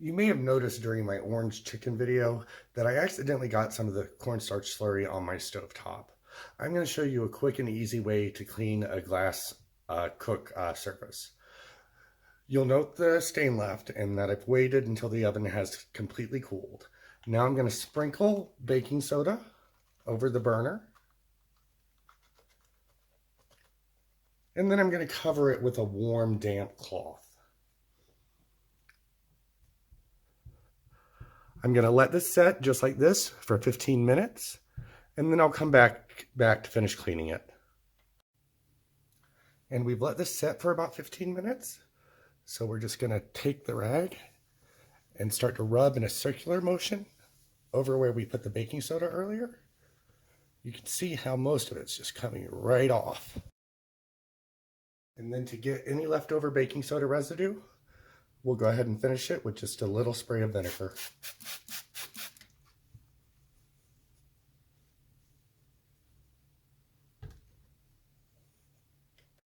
You may have noticed during my orange chicken video that I accidentally got some of the cornstarch slurry on my stovetop. I'm going to show you a quick and easy way to clean a glass cook surface. You'll note the stain left and that I've waited until the oven has completely cooled. Now I'm going to sprinkle baking soda over the burner. And then I'm going to cover it with a warm, damp cloth. I'm going to let this set just like this for 15 minutes, and then I'll come back to finish cleaning it. And we've let this set for about 15 minutes. So we're just going to take the rag and start to rub in a circular motion over where we put the baking soda earlier. You can see how most of it's just coming right off. And then to get any leftover baking soda residue, we'll go ahead and finish it with just a little spray of vinegar.